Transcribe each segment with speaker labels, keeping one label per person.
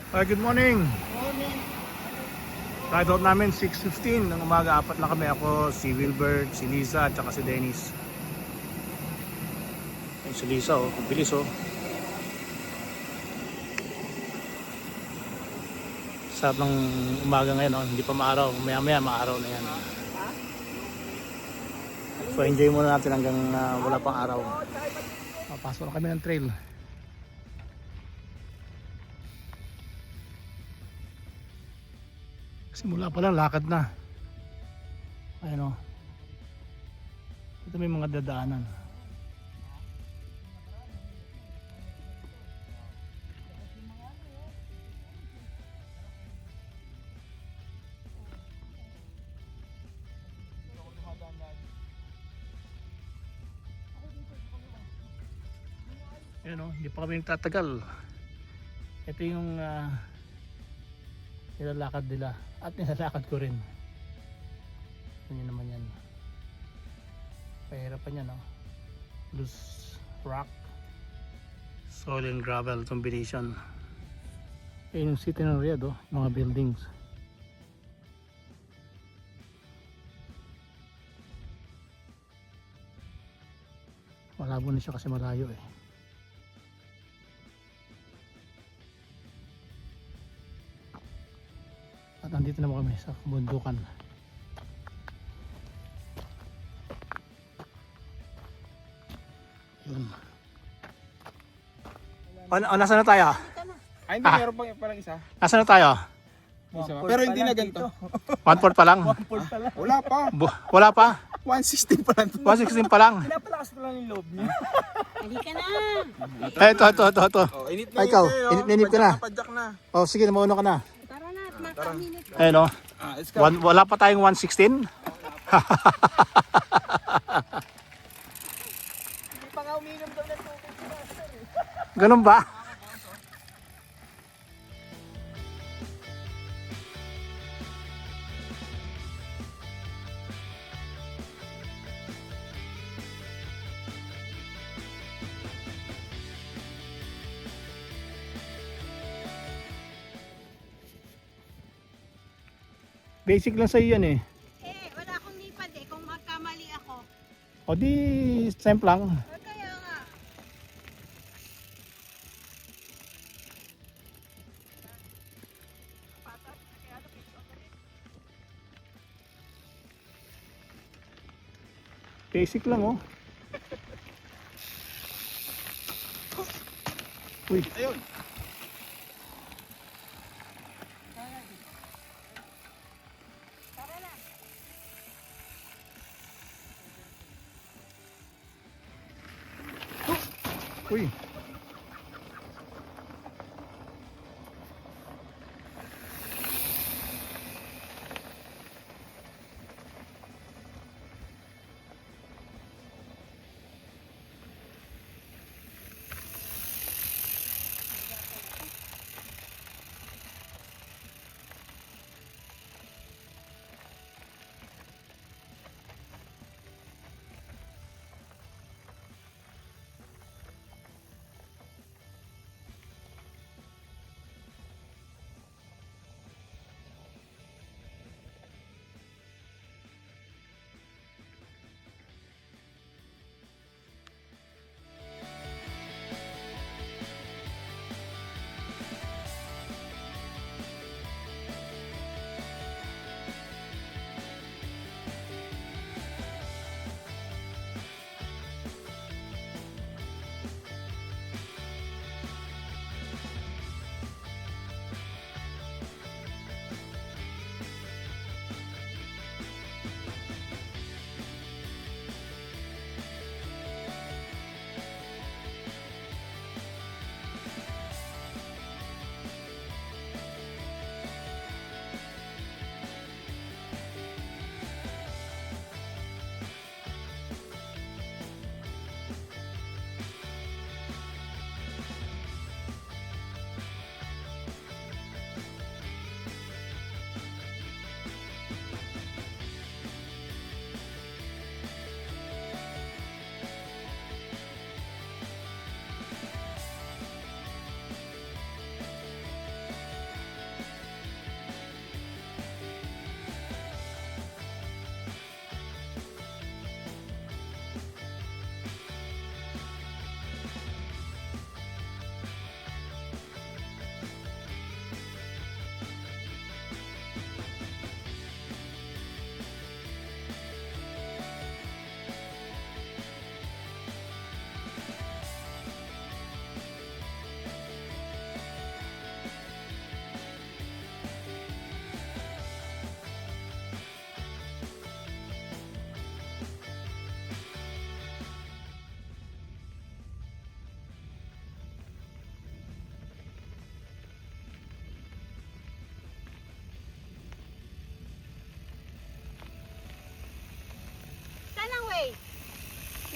Speaker 1: Good morning.
Speaker 2: Morning.
Speaker 1: Ride out namin 6:15 ng umaga. Apat na kami. Ako, si Wilbert, si Lisa, at saka si Dennis. Ayun si Lisa, oh. Bilis, oh. Sarap ng umaga ngayon, oh. Hindi pa maaraw. Maya-maya maaraw na yan. So enjoy muna natin hanggang wala pang araw. Papasok na kami ng trail. Simula pa lang, lakad na. Ayun, oh. Ito may mga dadaanan. Ayun, oh. Hindi pa kami nagtatagal. Ito yung nilalakad nila at nilalakad ko rin. Ganyan naman yan. Pahirapan yan, no? Loose rock, soil and gravel combination. Ayun yung city ng Riyadh, oh. Mga buildings. Malabo na siya kasi malayo, eh. At nandito naman kami sa bundukan. Yun. Nasaan na tayo?
Speaker 2: Ay, hindi, meron pang palang isa.
Speaker 1: Nasaan na tayo?
Speaker 2: Isa pa. Pero hindi na ganito.
Speaker 1: 1/4 pa lang?
Speaker 2: Wala pa.
Speaker 1: Wala pa?
Speaker 2: 116 pa lang.
Speaker 1: 116 pa lang?
Speaker 2: Pinapalakas ko lang yung loob niya.
Speaker 3: Halika na.
Speaker 1: Ito.
Speaker 2: Oh, init
Speaker 1: Ay, ikaw, init ka na.
Speaker 2: Padyak na.
Speaker 1: Oh, sige, mauna ka na.
Speaker 3: Tara na at makaminit.
Speaker 1: Ayun, oh.
Speaker 2: Let's go.
Speaker 1: Wala pa tayong 116?
Speaker 2: Hindi pa nga uminom daw ng tubig si Master.
Speaker 1: Ganun ba? Basic lang sa'yo yan, eh.
Speaker 3: Wala akong nipad kung magkamali ako.
Speaker 1: O di, same lang.
Speaker 3: Kaya nga.
Speaker 1: Basic lang, oh. Uy.
Speaker 2: Ayun.
Speaker 1: Uy.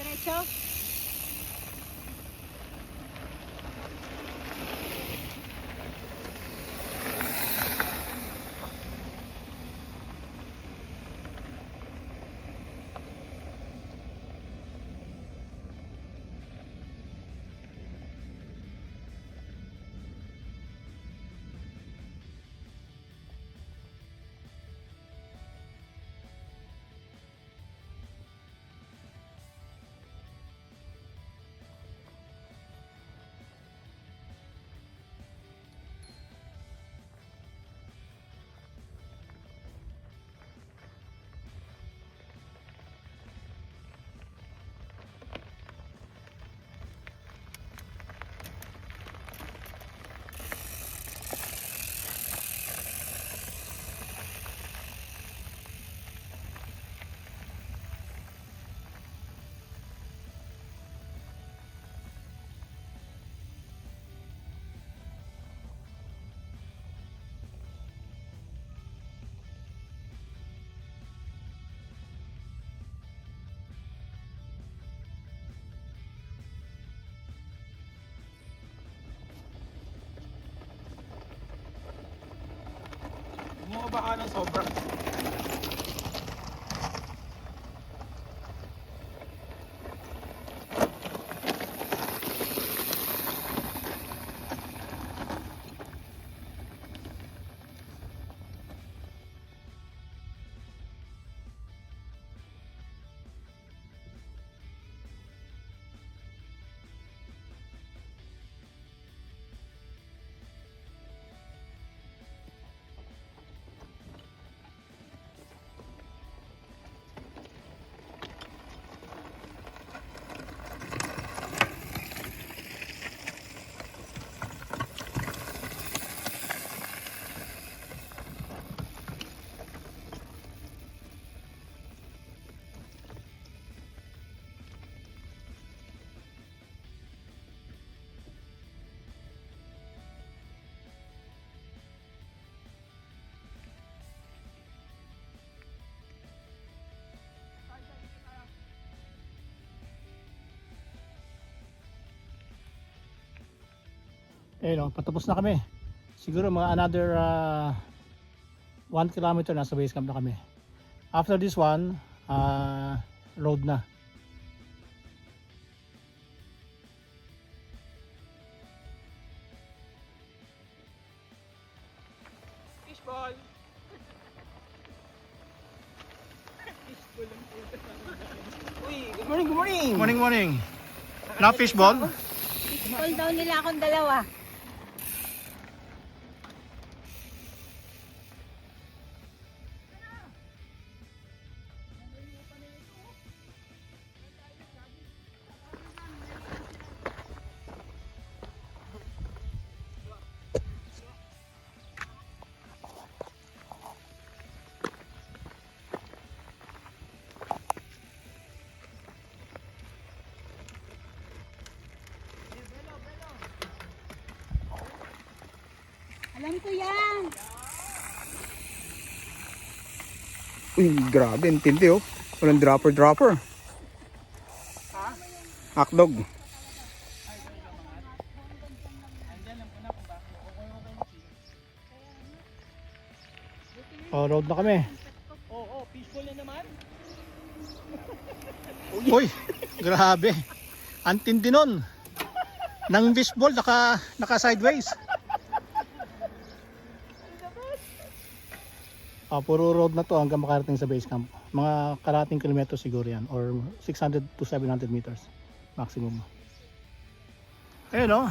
Speaker 3: Diretso.
Speaker 2: Bumaba ka ng sobra.
Speaker 1: Ayun, patapos na kami. Siguro mga another 1 kilometer nasa base camp na kami. After this one, road na.
Speaker 2: Fishball! Uy, good morning, good morning!
Speaker 1: Morning, morning. Na fishball?
Speaker 3: Call daw nila akong dalawa. Alam ko yan.
Speaker 2: Uy, grabe, ang tindi oh. Walang dropper. Hakdog.
Speaker 1: Oh, road na kami.
Speaker 2: Oo, fishball na naman.
Speaker 1: Uy, grabe. Ang tindi nun. Nang fishball, naka sideways. Puro road na to hanggang makarating sa base camp. Mga kalating kilometro siguro yan, or 600 to 700 meters maximum. Ayun o.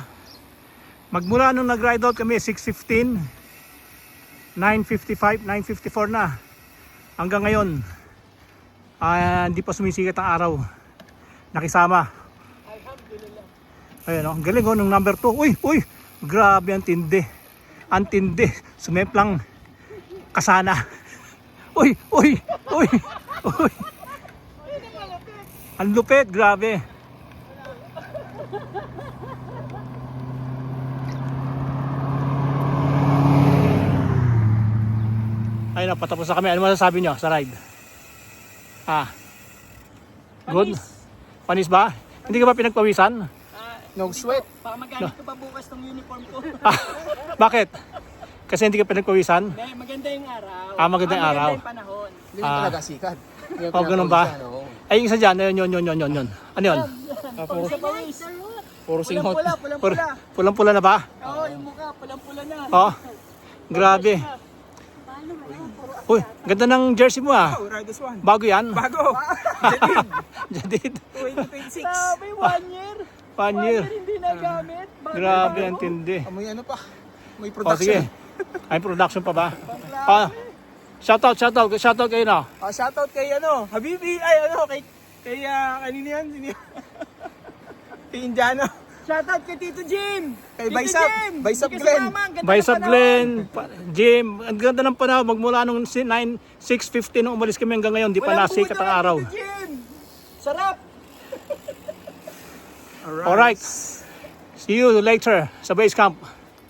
Speaker 1: Magmula nung nag-ride out kami 6:15, 9:55, 9:54 na. Hanggang ngayon, hindi pa sumisikat ang araw. Nakisama. Ayun o, galing o nung number 2. Uy, grabe ang tindi. Ang tindi. Sumemplang kasana. Uy. Ang lupit, grabe. Ayun na, patapos na kami. Ano masasabi nyo sa ride? Good? Panis ba? Hindi ka ba pinagpawisan?
Speaker 2: No sweat.
Speaker 4: Baka magamit ko pa bukas ng uniform ko.
Speaker 1: Bakit? Kasi hindi ka pinagpawisan?
Speaker 4: Dahil maganda yung araw.
Speaker 1: Maganda yung araw.
Speaker 4: Maganda yung panahon.
Speaker 2: Hindi na talaga sikat.
Speaker 1: Oh, ganun ba? Ay, yung isa dyan, yun. Ano yun?
Speaker 2: Puro,
Speaker 4: Sa pawis.
Speaker 2: puro singhot.
Speaker 4: Pulang-pula.
Speaker 1: Pulang-pula na ba?
Speaker 4: Oo, yung mukha, pulang-pula na.
Speaker 1: Oh, grabe. Uy, ganda ng jersey mo ah.
Speaker 2: Oh, ride this one.
Speaker 1: Bago yan?
Speaker 2: Bago.
Speaker 1: Jadid.
Speaker 2: 2026.
Speaker 4: Sabi, 1 year.
Speaker 1: 1 year.
Speaker 4: Hindi nagamit.
Speaker 1: Grabe, ang tindi.
Speaker 2: Amoy ano pa? May
Speaker 1: Oh,
Speaker 2: production.
Speaker 1: sige. Ay, production pa ba? Ah, shoutout kayo na.
Speaker 2: Shoutout kay ano, Habibi, ay ano, kay kanino yan? Sino yan? Kay Indiano.
Speaker 4: Shoutout kay Tito Jim.
Speaker 2: Kay
Speaker 4: Tito
Speaker 2: Baisap.
Speaker 4: Jim.
Speaker 2: Baisap
Speaker 4: Hindi ka
Speaker 2: Glenn.
Speaker 4: sumama, ang ganda
Speaker 1: Bye
Speaker 4: ng
Speaker 1: sa
Speaker 4: panahon.
Speaker 1: Glenn, Jim, ang ganda ng panahon. Magmula nung 6:50 nung umalis kami hanggang ngayon, di pa
Speaker 4: Walang
Speaker 1: nasikat
Speaker 4: puto
Speaker 1: ang araw.
Speaker 4: Tito Jim. Sarap.
Speaker 1: Alright. See you later sa base camp.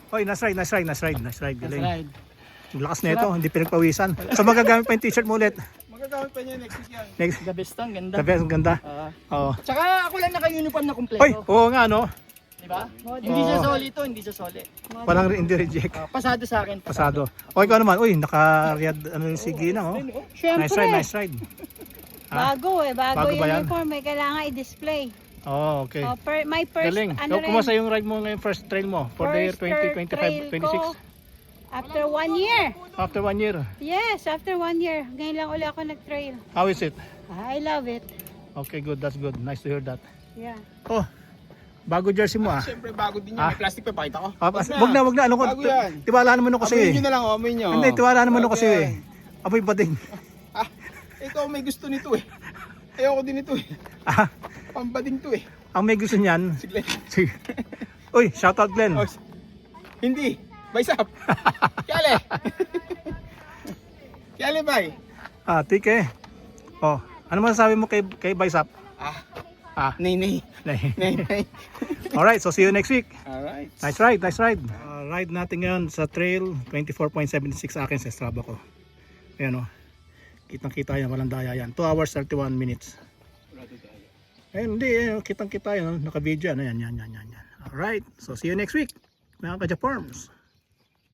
Speaker 1: Hoy, nice ride. Galing. Ang lakas na ito, hindi pinagpawisan. So magagamit pa yung t-shirt mo ulit.
Speaker 2: Magagamit pa niya next week yan.
Speaker 1: Next.
Speaker 4: The best ang ganda.
Speaker 1: Sabi, ang ganda. Oo.
Speaker 4: Tsaka ako lang naka-uniform na kumpleto.
Speaker 1: Hoy, oo nga no.
Speaker 4: Di ba? Hindi siya soli to, hindi siya soli.
Speaker 1: Parang hindi reject.
Speaker 4: Pasado sa akin.
Speaker 1: Pasado. O ikaw naman, uy, naka-riad ano yung sige na oh.
Speaker 3: Syempre,
Speaker 1: Nice ride.
Speaker 3: bago
Speaker 1: Bago
Speaker 3: yung
Speaker 1: ba yan?
Speaker 3: uniform, may kailangan i-display.
Speaker 1: Oh, okay.
Speaker 3: My first,
Speaker 1: Galing.
Speaker 3: ano rin,
Speaker 1: Kumusta yung ride mo ngayon, first trail mo for the year
Speaker 3: first trail
Speaker 1: 2025, 26?
Speaker 3: ko after 1 year.
Speaker 1: After 1 year.
Speaker 3: Yes, after 1 year. Ngayon lang uli ako nag-trail.
Speaker 1: How is it?
Speaker 3: I love it.
Speaker 1: Okay, good. That's good. Nice to hear that.
Speaker 3: Yeah.
Speaker 1: Oh, bago jersey mo ah.
Speaker 2: Siyempre bago din yan.
Speaker 1: Ah.
Speaker 2: May plastic pa, pakita ko.
Speaker 1: Wag na. Ano ko?
Speaker 2: Bago yan.
Speaker 1: Tiwala naman ako
Speaker 2: Amoy
Speaker 1: sa'yo
Speaker 2: nyo
Speaker 1: eh.
Speaker 2: na lang, amoy nyo.
Speaker 1: Hindi, tiwala naman ako
Speaker 2: Bago
Speaker 1: sa'yo
Speaker 2: yan.
Speaker 1: eh. Amoy pa din.
Speaker 2: Ah, ikaw may gusto nito eh. Ayoko din ito eh.
Speaker 1: Ah,
Speaker 2: Pambading to eh.
Speaker 1: ang may gusto niyan.
Speaker 2: Si Glenn.
Speaker 1: Sige. Uy, shoutout Glenn.
Speaker 2: Oh, hindi. Baisap. Kyale. Kyale bay.
Speaker 1: Ah, tike. Oh, ano masasabi mo kay Baisap? Ah,
Speaker 2: Nay. Nay.
Speaker 1: alright, so see you next week.
Speaker 2: Alright.
Speaker 1: Nice ride. Ride natin ngayon sa trail, 24.76 sa akin sa Strava ko. Ayan o. Kitang-kita yan, walang daya yan. 2 hours 31 minutes. Ayun, hindi. Kitang-kita yan. Naka-video yan. Ayan. Alright, so see you next week. Mga ka-Japorms.